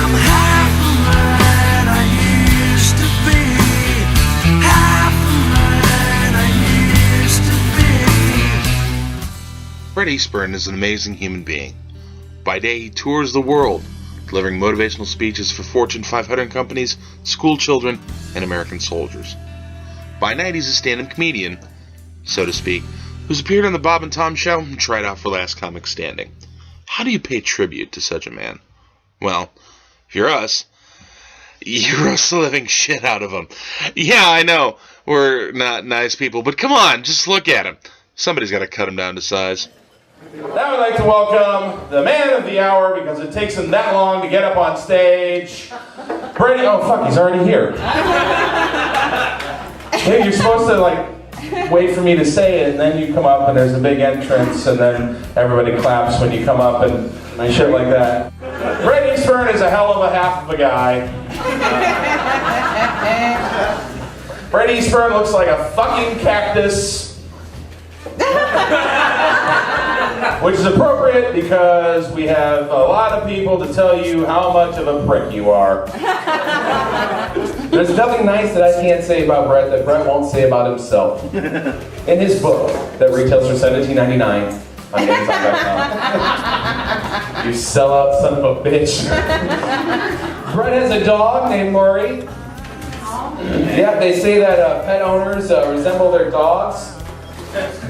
I'm half the man I used to be. Half the man I used to be. Bret Eastburn is an amazing human being. By day, he tours the world, delivering motivational speeches for Fortune 500 companies, school children, and American soldiers. By night, he's a stand-up comedian, so to speak, who's appeared on the Bob and Tom Show and tried out for Last Comic Standing. How do you pay tribute to such a man? Well, if you're us, you roast the living shit out of him. Yeah, I know, we're not nice people, but come on, just look at him. Somebody's got to cut him down to size. Now we'd like to welcome the man of the hour, because it takes him that long to get up on stage. Brady, oh fuck, he's already here. Hey, you're supposed to wait for me to say it, and then you come up and there's a big entrance, and then everybody claps when you come up and shit like that. Bret Eastburn is a hell of a half of a guy. Bret Eastburn looks like a fucking cactus. Which is appropriate because we have a lot of people to tell you how much of a prick you are. There's nothing nice that I can't say about Bret that Bret won't say about himself. In his book that retails for $17.99 on Amazon.com. You sellout son of a bitch. Bret has a dog named Murray. Yeah, they say that pet owners resemble their dogs.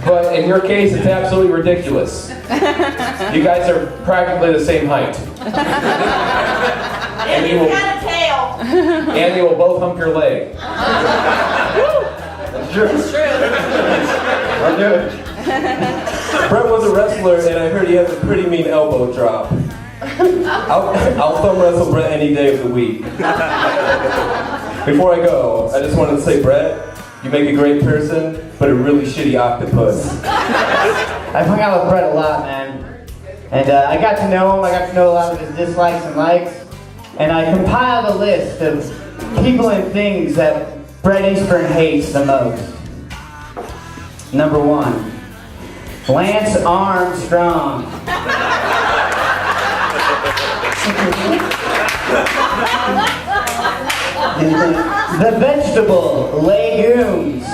But in your case, it's absolutely ridiculous. You guys are practically the same height. And you got a tail. And you will both hump your leg. That's true. It's true. I'll do it. Bret was a wrestler, and I heard he has a pretty mean elbow drop. I'll thumb wrestle Bret any day of the week. Before I go, I just wanted to say, Bret, you make a great person, but a really shitty octopus. I've hung out with Bret a lot, man. And I got to know him, I got to know a lot of his dislikes and likes. And I compiled a list of people and things that Bret Eastburn hates the most. Number 1, Lance Armstrong. The vegetable, legumes.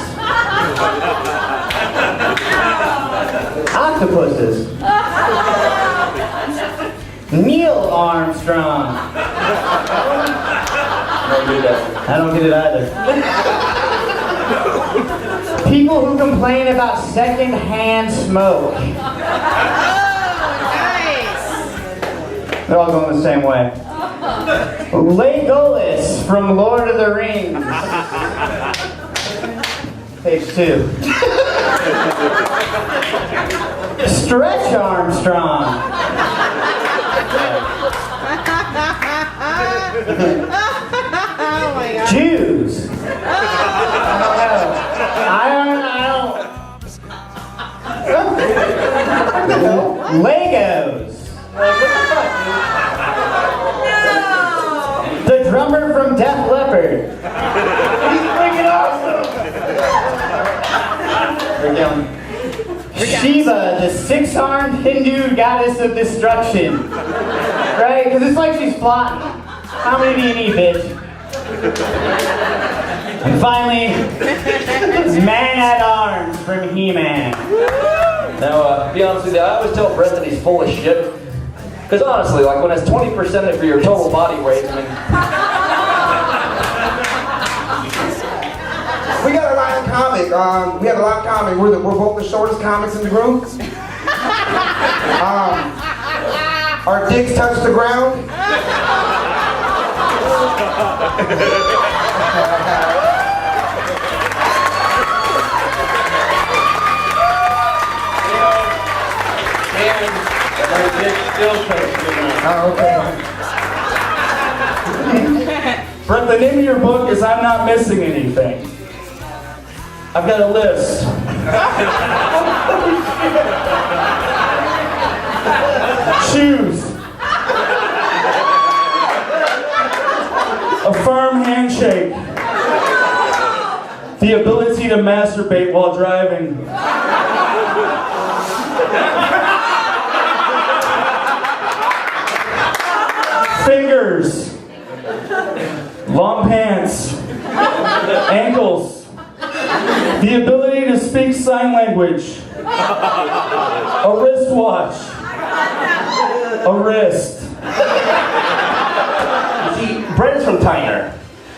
Octopuses. Neil Armstrong. I don't get it either. People who complain about secondhand smoke. Oh, nice. They're all going the same way. Legolas from Lord of the Rings. Page 2. Stretch Armstrong. Oh my God. Jews. I don't know. Legos. The drummer from Def Leppard. He's freaking awesome. We're yelling. Shiva, the 6-armed Hindu goddess of destruction. Right? Because it's like she's plotting. How many do you need, bitch? And finally, Man-at-Arms from He-Man. Now, to be honest with you, I always tell Bret that he's full of shit. Because honestly, when it's 20% of your total body weight, I mean... We got a lot in comic. We have a lot in comic. We're both the shortest comics in the group. Our dicks touch the ground. Oh, okay. Bret, the name of your book is I'm Not Missing Anything. I've got a list. Shoes. A firm handshake. The ability to masturbate while driving. Fingers. long pants, ankles, the ability to speak sign language, a wristwatch, a wrist. See, Brett is from Tyner,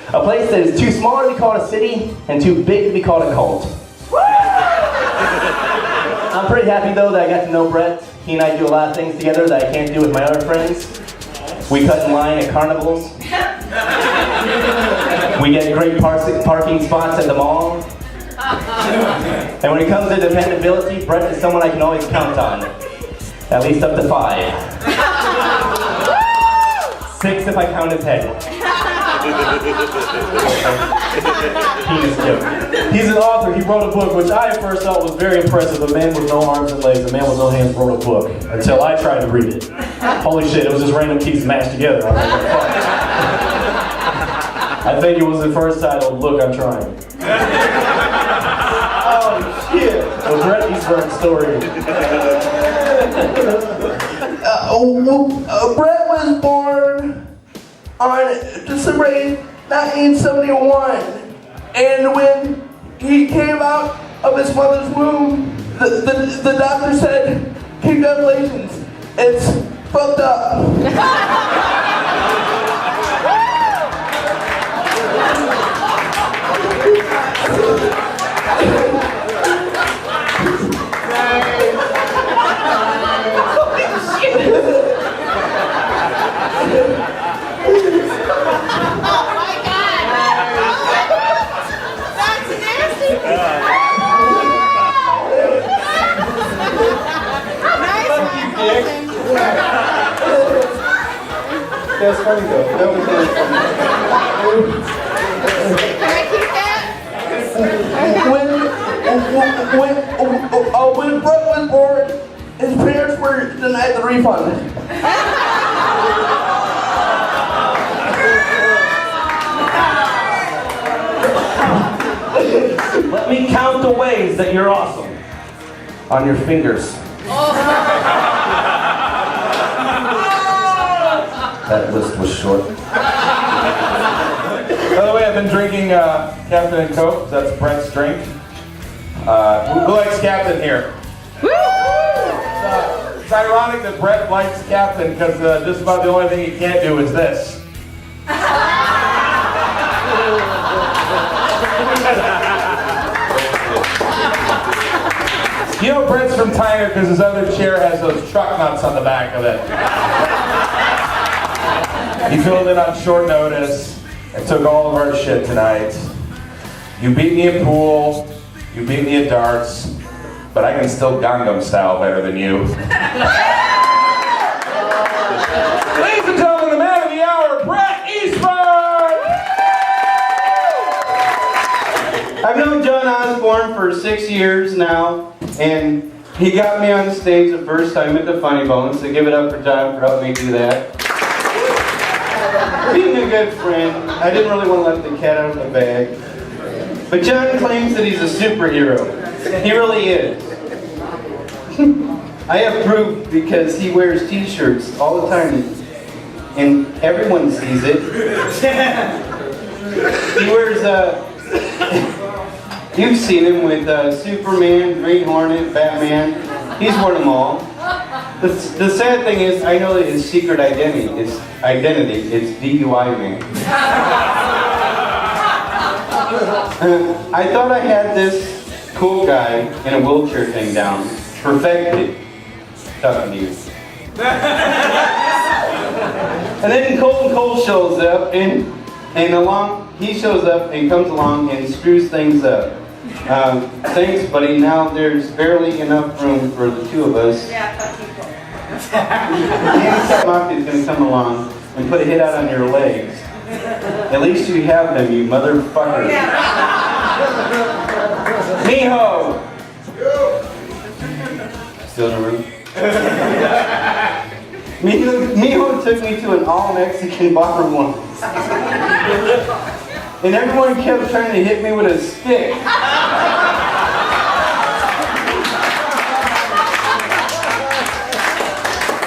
a place that is too small to be called a city and too big to be called a cult. I'm pretty happy though that I got to know Brett. He and I do a lot of things together that I can't do with my other friends. We cut in line at carnivals. We get great parking spots at the mall. And when it comes to dependability, Brett is someone I can always count on. At least up to 5. 6 if I count his head. Penis joke. He's an author. He wrote a book, which I at first thought was very impressive. A man with no arms and legs, a man with no hands wrote a book. Until I tried to read it. Holy shit, it was just random keys mashed together. I was like, fuck. I think it was the first title, Look, I'm Trying. Oh shit! The Brett Eastburn story. Brett was born on December 8th, 1971. And when he came out of his mother's womb, the doctor said, congratulations, it's fucked up. That's funny though. That was really funny. Can I keep that? When Brett was born, his parents were denied the refund. Let me count the ways that you're awesome. On your fingers. That list was short. By the way, I've been drinking Captain and Coke. That's Brett's drink. Who likes Captain here? It's ironic that Brett likes Captain because just about the only thing he can't do is this. You know Brett's from Tyner because his other chair has those truck nuts on the back of it. He filled in on short notice and took all of our shit tonight. You beat me at pool, you beat me at darts, but I can still Gangnam style better than you. Ladies and gentlemen, the man of the hour, Brett Eastburn! I've known John Osborne for 6 years now, and he got me on stage the first time at the Funny Bones, so give it up for John for helping me do that. Being a good friend, I didn't really want to let the cat out of the bag. But John claims that he's a superhero. He really is. I have proof because he wears t-shirts all the time, and everyone sees it. He wears, you've seen him with Superman, Green Hornet, Batman. He's worn them all. The sad thing is, I know that his secret identity is DUI man. I thought I had this cool guy in a wheelchair thing down, perfected, talking to you. And then Colton Cole shows up, and he shows up and comes along and screws things up. Thanks, buddy. Now there's barely enough room for the two of us. The handicap mafia is going to come along and put a hit out on your legs. At least you have them, you motherfucker. Mijo! Still in the room? Mijo took me to an all-Mexican bar once. And everyone kept trying to hit me with a stick.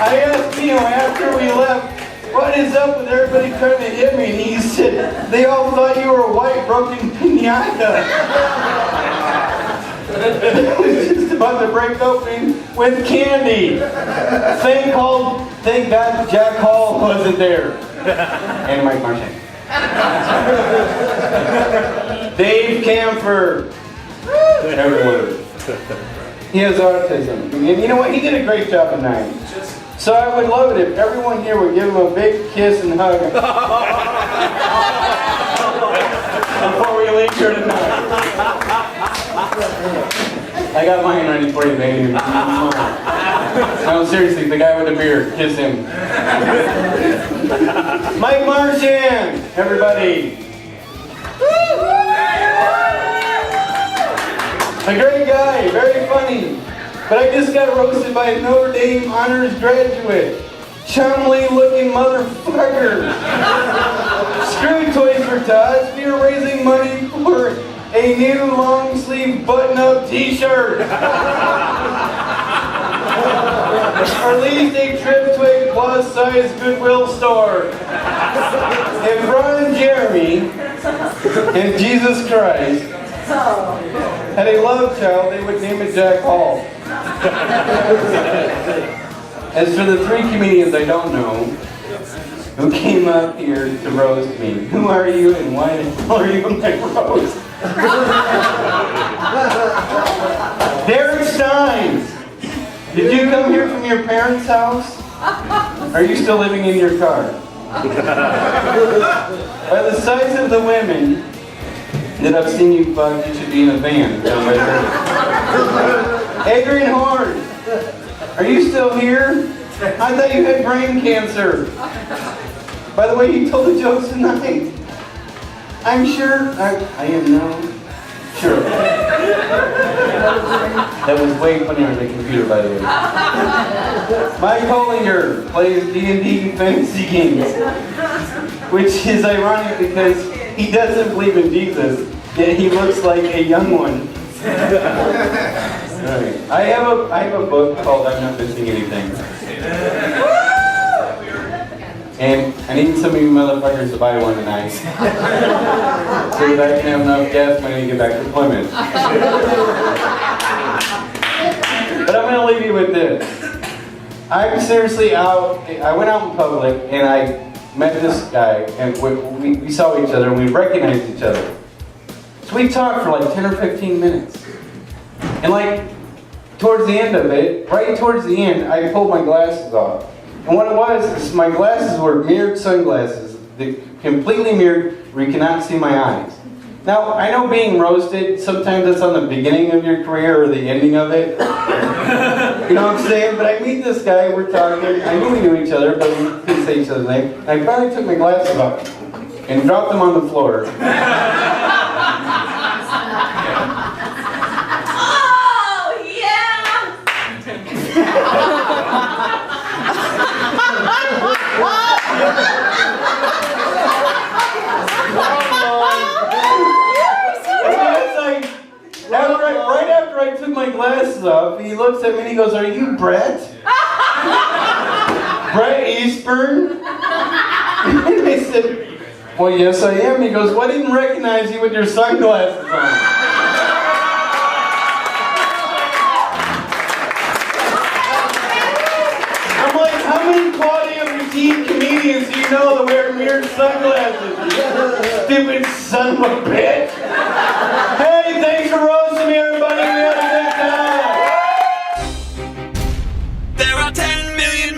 I asked Mijo after we left, what is up with everybody trying to hit me? And he said, they all thought you were a white broken pinata. It was just about to break open with candy. Thank God Jack Hall wasn't there. And Mike Marchand. Dave Kempher. Everyone. He has autism. And you know what? He did a great job tonight. So I would love it if everyone here would give him a big kiss and hug. Before we leave here tonight. I got mine ready for you, baby. No, seriously, the guy with the beard, kiss him. Mike Marchand, everybody. A great guy, very funny. But I just got roasted by a Notre Dame honors graduate. Chumley looking motherfucker. Screw Toys for Tots. We are raising money for a new long sleeve button-up t-shirt. Or at least a trip to a plus-size Goodwill store. If Ron and Jeremy and Jesus Christ had a love child, they would name it Jack Hall. As for the three comedians I don't know who came up here to roast me, who are you and why the hell are you in my roast? Derick Stines, did you come here from your parents' house? Are you still living in your car? By the size of the women that I've seen you fuck, you should be in a van. Adrian Horst, are you still here? I thought you had brain cancer. By the way, you told the jokes tonight. I'm sure, I am now sure. That was way funnier on the computer, by the way. Mike Hullinger plays D&D fantasy games, which is ironic because he doesn't believe in Jesus, yet he looks like a young one. Right. I have a book called I'm Not Missing Anything. And I need some of you motherfuckers to buy one tonight. So that I can have enough gas money to get back to Plymouth. But I'm going to leave you with this. I'm seriously out. I went out in public and I met this guy and we saw each other and we recognized each other. So we talked for like 10 or 15 minutes. And like, towards the end of it, right towards the end, I pulled my glasses off. And what it was, is my glasses were mirrored sunglasses, completely mirrored, where you cannot see my eyes. Now, I know being roasted, sometimes that's on the beginning of your career or the ending of it. You know what I'm saying? But I meet this guy, we're talking, I knew we knew each other, but we couldn't say each other's name. And I finally took my glasses off and dropped them on the floor. Right after I took my glasses off, he looks at me and he goes, "Are you Brett? Brett Eastburn?" And I said, "Well, yes I am." He goes, "Well, I didn't recognize you with your sunglasses on." I'm like, how many quality of routine comedians do you know that wear mirrored sunglasses? Stupid son of a bitch. Hey, thanks for roasting me, everybody. We had a good time. There are 10 million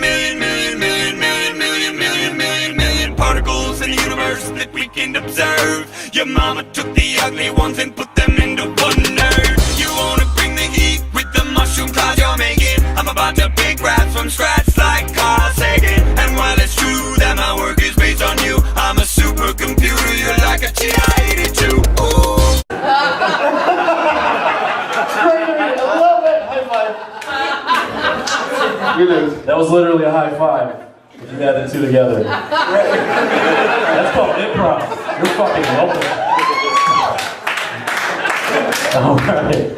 particles in the universe that we can observe. Your mama took the ugly ones and put them into one nerd. You wanna bring the heat with the mushroom clouds you're making? I'm about to pick raps from scratch like Carl Sagan. And while it's true that my work is based on you, I'm a supercomputer, you're like a TI-82. Ooh. I love it! High five. That was literally a high five. You got the two together. That's called improv. You're fucking welcome. All right.